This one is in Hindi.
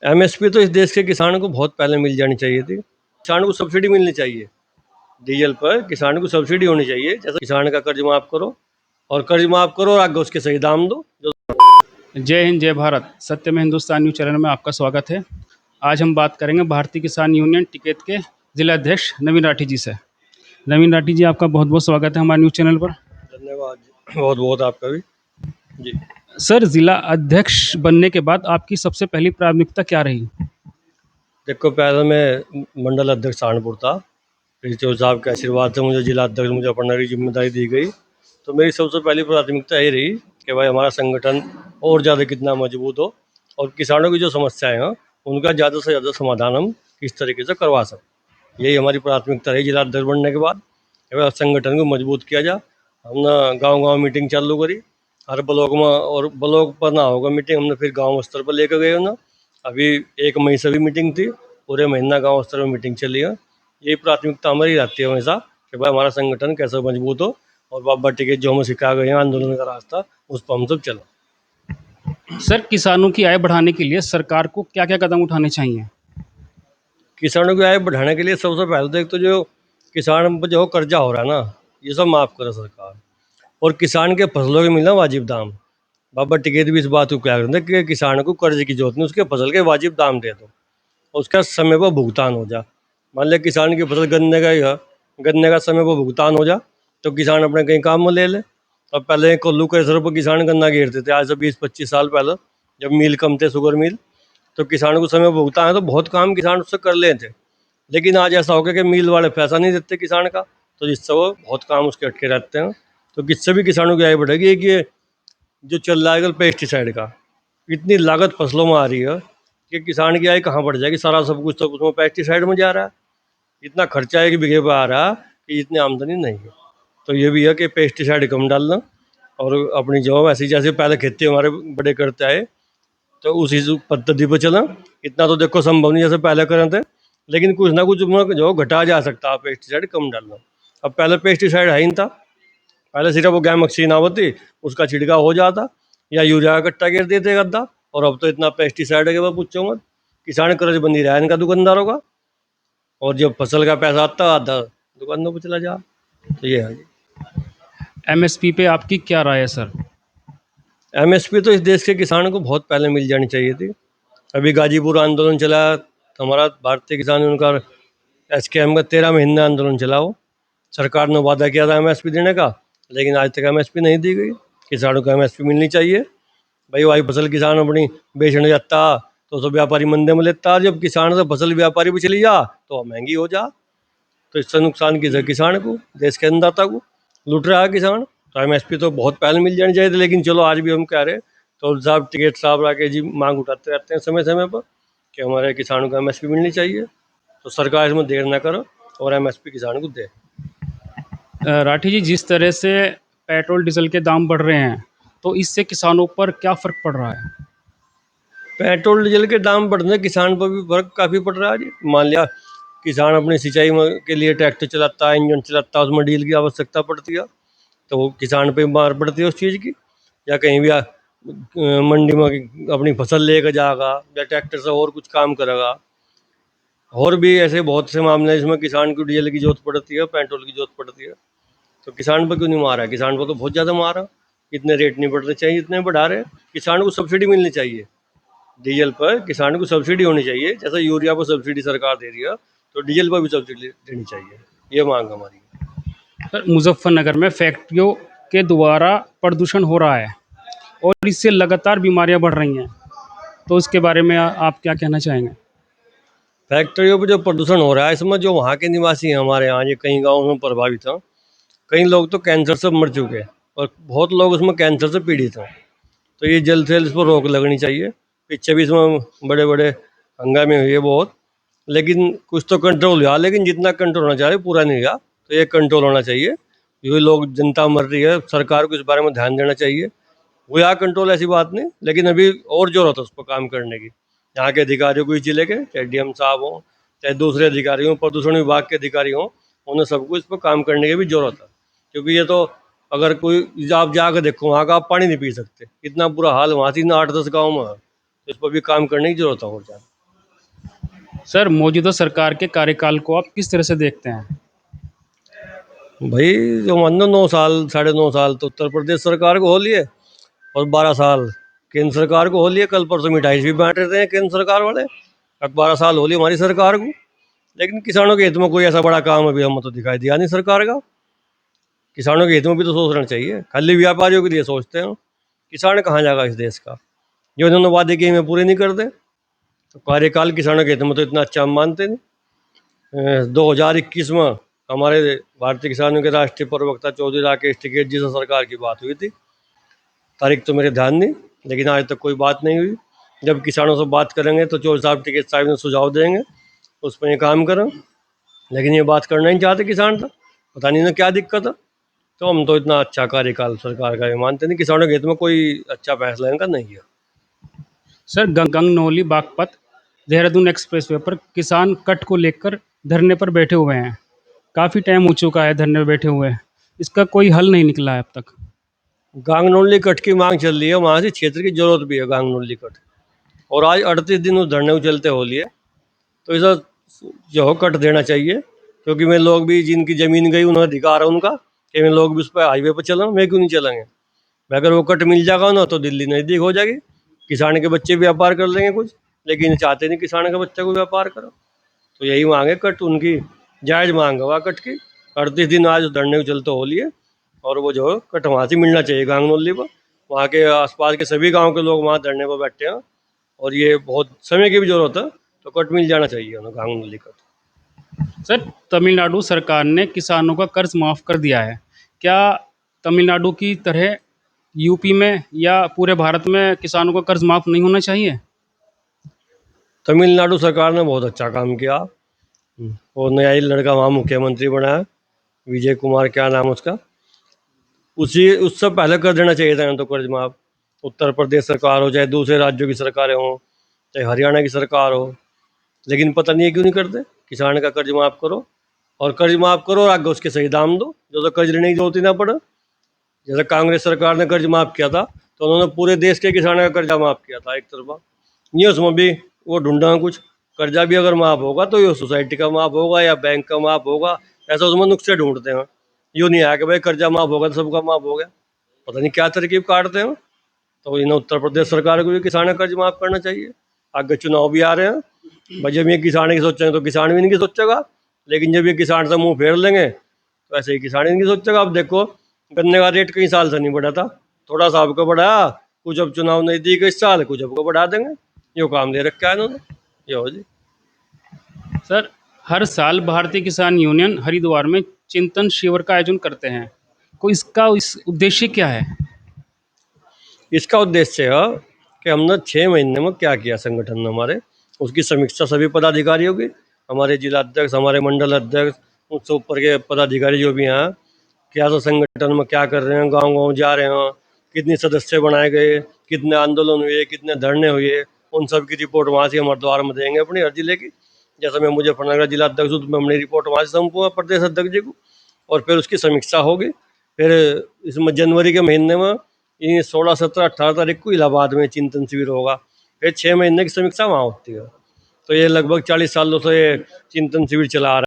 एमएसपी तो इस देश के किसानों को बहुत पहले मिल जानी चाहिए थी। किसानों को सब्सिडी मिलनी चाहिए। डीजल पर किसानों को सब्सिडी होनी चाहिए। जैसे किसान का कर्ज माफ करो और आगे उसके सही दाम दो। जय हिंद जय भारत। सत्य में हिंदुस्तान न्यूज चैनल में आपका स्वागत है। आज हम बात करेंगे भारतीय किसान यूनियन टिकैत के जिला अध्यक्ष नवीन राठी जी से। नवीन राठी जी, आपका बहुत बहुत स्वागत है हमारे न्यूज चैनल पर। धन्यवाद, बहुत बहुत आपका भी जी। सर, जिला अध्यक्ष बनने के बाद आपकी सबसे पहली प्राथमिकता क्या रही? देखो, पहले मैं मंडल अध्यक्ष सहारनपुर था। फिर चौधरी साहब के आशीर्वाद से मुझे जिला अध्यक्ष मुजफ्फरनगर की जिम्मेदारी दी गई। तो मेरी सबसे पहली प्राथमिकता ये रही कि भाई हमारा संगठन और ज़्यादा कितना मजबूत हो और किसानों की जो समस्याएं हैं उनका ज़्यादा से ज़्यादा समाधान हम किस तरीके से करवा सकें। यही हमारी प्राथमिकता रही जिला अध्यक्ष बनने के बाद। संगठन को मजबूत किया जा। हमने गांव-गांव मीटिंग चालू करी, हर ब्लॉक में, और ब्लॉक पर ना होगा मीटिंग, हमने फिर गांव स्तर पर लेकर गए ना। अभी 1 मई से भी मीटिंग थी, पूरे महीना गांव स्तर में मीटिंग चली है। यही प्राथमिकता हमारी रहती है हमेशा कि भाई हमारा संगठन कैसे मजबूत हो और बाबा टिकैत जो हमें सिखा गए हैं आंदोलन का रास्ता, उस पर हम सब चलें। सर, किसानों की आय बढ़ाने के लिए सरकार को क्या क्या कदम उठाने चाहिए? किसानों की आय बढ़ाने के लिए सबसे पहले तो एक तो जो किसान पर जो कर्जा हो रहा है ना, ये सब माफ़ करे सरकार, और किसान के फसलों के मिलना वाजिब दाम। बाबा टिकैत भी इस बात को क्या करते हैं कि किसान को कर्ज की जरूरत नहीं, उसके फसल के वाजिब दाम दे दो, उसका समय पर भुगतान हो जा। मान लिया किसान की फसल गन्ने का ही है, गन्ने का समय पर भुगतान हो जा तो किसान अपने कहीं काम में ले ले। अब पहले कोल्लू के सर पर किसान गन्ना घेरते थे, आज से 20-25 साल पहले, जब मिल कम थे, शुगर मिल, तो किसानों को समय पर भुगतान है तो बहुत काम किसान उससे कर लेते। लेकिन आज ऐसा हो गया कि मिल वाले पैसा नहीं देते किसान का, तो जिससे वो बहुत काम उसके अटके रहते हैं। तो किससे भी किसानों की आय बढ़ेगी। एक ये जो चल रहा है कल पेस्टिसाइड का, इतनी लागत फसलों में आ रही है कि किसान की आय कहाँ बढ़ जाएगी। सारा सब कुछ तो उसमें पेस्टिसाइड में जा रहा है। इतना खर्चा है कि बीघे पर आ रहा है कि इतनी आमदनी नहीं है। तो ये भी है कि पेस्टिसाइड कम डालना और अपनी जो ऐसी जैसे पहले खेती हमारे बड़े करते आए तो उसी पद्धति पर चला। इतना तो देखो संभव नहीं जैसे पहले कर रहे थे, लेकिन कुछ ना कुछ उसमें जो घटा जा सकता है पेस्टिसाइड कम डालना। अब पहले पेस्टिसाइड है ही नहीं था, पहले सिर्फ वो गैमक्सीन आवती, उसका छिड़काव हो जाता या यूरिया का कट्टा गिर देते गद्दा। और अब तो इतना पेस्टिसाइड है कि वह पूछो मत। किसान कर्ज बंदी रहा है इनका दुकानदारों का, और जब फसल का पैसा आता आधा दुकानों पर चला जा। तो ये है। एमएसपी पे आपकी क्या राय है सर? एमएसपी तो इस देश के किसानों को बहुत पहले मिल जानी चाहिए थी। अभी गाजीपुर आंदोलन चला, तो हमारा भारतीय किसान यूनियन का एसकेएम का 13 महीने आंदोलन चला। वो सरकार ने वादा किया था एमएसपी देने का, लेकिन आज तक एमएसपी नहीं दी गई। किसानों को एमएसपी मिलनी चाहिए। भाई वही फसल किसान अपनी बेचने जाता तो सब व्यापारी मंदे में लेता, जब किसान से फसल व्यापारी भी चली जा तो महंगी हो जा। तो इससे नुकसान किसे? किसान को, देश के अन्नदाता को लूट रहा है किसान। तो एमएसपी तो बहुत पहले मिल जानी चाहिए थी, लेकिन चलो आज भी हम कह रहे तो साहब टिकैत साहब राकेश जी मांग उठाते रहते हैं समय समय पर कि हमारे किसानों को एमएसपी मिलनी चाहिए। तो सरकार इसमें देर ना करो और एमएसपी किसान को दे। राठी जी, जिस तरह से पेट्रोल डीजल के दाम बढ़ रहे हैं, तो इससे किसानों पर क्या फ़र्क पड़ रहा है? पेट्रोल डीजल के दाम बढ़ने किसान पर भी फर्क काफ़ी पड़ रहा है जी। मान लिया किसान अपनी सिंचाई के लिए ट्रैक्टर चलाता है, इंजन चलाता है, उसमें डीजल की आवश्यकता पड़ती है, तो वो किसान पे मार पड़ती है उस चीज़ की। या कहीं भी मंडी में अपनी फसल लेकर जाएगा या ट्रैक्टर से और कुछ काम करेगा। और भी ऐसे बहुत से मामले हैं जिसमें किसान को डीजल की जरूरत पड़ती है, पेट्रोल की जरूरत पड़ती है। तो किसान पर क्यों नहीं मारा है? किसान को तो बहुत ज़्यादा मारा। इतने रेट नहीं बढ़ने चाहिए, इतने बढ़ा रहे। किसान को सब्सिडी मिलनी चाहिए। डीजल पर किसान को सब्सिडी होनी चाहिए, जैसे यूरिया पर सब्सिडी सरकार दे रही है, तो डीजल पर भी सब्सिडी देनी चाहिए। ये मांग हमारी है। सर, मुजफ्फरनगर में फैक्ट्रियों के द्वारा प्रदूषण हो रहा है और इससे लगातार बीमारियां बढ़ रही हैं, तो उसके बारे में आप क्या कहना चाहेंगे? फैक्ट्रियों पर जो प्रदूषण हो रहा है, इसमें जो वहाँ के निवासी हैं हमारे यहाँ, ये कई गाँव में प्रभावित हैं। कई लोग तो कैंसर से मर चुके हैं और बहुत लोग उसमें कैंसर से पीड़ित हैं। तो ये जल्द से जल्द इस पर रोक लगनी चाहिए। पीछे भी इसमें बड़े बड़े हंगामे हुए बहुत, लेकिन कुछ तो कंट्रोल हुआ, लेकिन जितना कंट्रोल होना चाहिए पूरा नहीं हुआ। तो ये कंट्रोल होना चाहिए। ये लोग, जनता मर रही है, सरकार को इस बारे में ध्यान देना चाहिए। हुआ कंट्रोल, ऐसी बात नहीं, लेकिन अभी और जरूरत है उस पर काम करने की। यहाँ के अधिकारियों को, इस जिले के, चाहे डीएम साहब हों, चाहे दूसरे अधिकारी हों, प्रदूषण विभाग के अधिकारी हों, उन्हें सबको इस पर काम करने की भी जरूरत है। क्योंकि ये तो, अगर कोई आप जाकर देखो वहाँ का, आप पानी नहीं पी सकते, इतना बुरा हाल वहाँ थी ना 8-10 गाँव में है। तो इस पर भी काम करने की जरूरत है और ज़्यादा। सर मौजूदा सरकार के कार्यकाल को आप किस तरह से देखते हैं? भाई जो मान लो 9 साल 9.5 साल तो उत्तर प्रदेश सरकार को हो लिए, और 12 साल केंद्र सरकार को हो लिए। कल परसों मिठाई भी बांट रहे हैं केंद्र सरकार वाले। अब 12 साल हो लिए हमारी सरकार को, लेकिन किसानों के हित में कोई ऐसा बड़ा काम अभी हम तो दिखाई दिया नहीं सरकार का। किसानों के हित में भी तो सोचना चाहिए, खाली व्यापारियों के लिए सोचते हैं। किसान कहाँ जाएगा इस देश का? जो इन्होंने वादे किए में पूरे नहीं करते, तो कार्यकाल किसानों के हित में तो इतना अच्छा हम मानते नहीं। 2021 में हमारे भारतीय किसानों के राष्ट्रीय प्रवक्ता चौधरी राकेश टिकैत जी से सरकार की बात हुई थी। तारीख तो मेरे ध्यान नहीं, लेकिन आज तक कोई बात नहीं हुई। जब किसानों से बात करेंगे तो चौधरी साहब टिकैत साहब ने सुझाव देंगे, उस पर ये काम करें। लेकिन ये बात करना ही नहीं चाहते किसान था, पता नहीं ना क्या दिक्कत है। तो हम तो इतना अच्छा कार्यकाल सरकार का ये मानते नहीं। किसानों के हित में कोई अच्छा फैसला इनका नहीं है। सर गंगनौली बागपत देहरादून एक्सप्रेसवे पर किसान कट को लेकर धरने पर बैठे हुए हैं। काफ़ी टाइम हो चुका है धरने पर बैठे हुए, इसका कोई हल नहीं निकला है अब तक। गांगनौली कट की मांग चल रही है, वहाँ से क्षेत्र की जरूरत भी है गांगनौली कट। और आज 38 दिन उस धरने को चलते हो लिए, तो इसे जो हो कट देना चाहिए। क्योंकि मैं लोग भी जिनकी ज़मीन गई उन्हें अधिकार है उनका कि मैं लोग भी उस पर हाईवे पर चलें, मैं क्यों नहीं चलेंगे। मैं अगर वो कट मिल जाएगा ना तो दिल्ली नज़दीक हो जाएगी, किसान के बच्चे व्यापार कर लेंगे कुछ। लेकिन चाहते नहीं किसान के बच्चे को व्यापार करो, तो यही मांग है कट उनकी, जायज़ मांग है वहाँ कट की। 38 दिन आज धरने को चलते हो लिए, और वो जो है कट वहाँ से मिलना चाहिए गांगनौली पर। वहाँ के आसपास के सभी गांव के लोग वहाँ धरने पर बैठे हैं, और ये बहुत समय की भी जरूरत है, तो कट मिल जाना चाहिए उन्हें गांगनौली कट। सर तमिलनाडु सरकार ने किसानों का कर्ज माफ़ कर दिया है। क्या तमिलनाडु की तरह यूपी में या पूरे भारत में किसानों का कर्ज माफ़ नहीं होना चाहिए? तमिलनाडु सरकार ने बहुत अच्छा काम किया। और नया ही लड़का वहाँ मुख्यमंत्री बना है, विजय कुमार क्या नाम उसका। उससे पहले कर देना चाहिए था तो कर्ज माफ। उत्तर प्रदेश सरकार हो, चाहे दूसरे राज्यों की सरकारें हों, चाहे हरियाणा की सरकार हो, लेकिन पता नहीं है क्यों नहीं करते। किसान का कर्ज माफ करो, और कर्ज माफ करो और आगे उसके सही दाम दो, जो तो कर्ज लेने की जरूरत ही ना पड़े। जैसे कांग्रेस सरकार ने कर्ज माफ किया था, तो उन्होंने पूरे देश के किसानों का कर्जा माफ किया था एक तरफा। ये उसमें भी वो ढूंढा कुछ। कर्जा भी अगर माफ होगा तो ये सोसाइटी का माफ होगा या बैंक का माफ होगा, ऐसा उसमें नुस्खे ढूंढते हैं। यूँ नहीं आया कि भाई कर्जा माफ होगा तो सबका माफ हो गया। पता नहीं क्या तरकीब काटते हैं। तो इन्हें उत्तर प्रदेश सरकार को भी किसान का कर्ज माफ करना चाहिए। आगे चुनाव भी आ रहे हैं भाई, जब ये किसान की सोचेंगे तो किसान भी इनकी सोचेगा, लेकिन जब ये किसान से मुंह फेर लेंगे तो ऐसे ही किसान इनकी सोचेगा। अब देखो, गन्ने का रेट कई साल से नहीं बढ़ा था, थोड़ा सा आपको बढ़ाया, कुछ अब चुनाव नजदीक है इस साल, कुछ आपको बढ़ा देंगे। यो काम दे रखा है इन्होंने। ये हो जी। सर हर साल भारतीय किसान यूनियन हरिद्वार में चिंतन शिविर का आयोजन करते हैं, को इसका इस उद्देश्य क्या है? इसका उद्देश्य है कि हमने 6 महीने में क्या किया संगठन ने हमारे, उसकी समीक्षा सभी पदाधिकारियों की, हमारे जिला अध्यक्ष, हमारे मंडल अध्यक्ष, उससे ऊपर के पदाधिकारी जो भी हैं, क्या तो संगठन में क्या कर रहे हैं, गांव गांव जा रहे हैं, कितने सदस्य बनाए गए, कितने आंदोलन हुए, कितने धरने हुए, उन सब की रिपोर्ट वहाँ से हम हरिद्वार में देंगे अपनी हर जिले की। जैसे मैं मुजफ्फरनगर जिला अध्यक्ष हूँ तो मैं अपनी रिपोर्ट वहाँ से सौंपूँगा प्रदेश अध्यक्ष जी को, और फिर उसकी समीक्षा होगी। फिर इसमें जनवरी के महीने में ये 16, 17, 18 तारीख को इलाहाबाद में चिंतन शिविर होगा। फिर 6 महीने की समीक्षा वहाँ होती है। तो ये लगभग 40 सालों से ये चिंतन शिविर चला आ रहा है।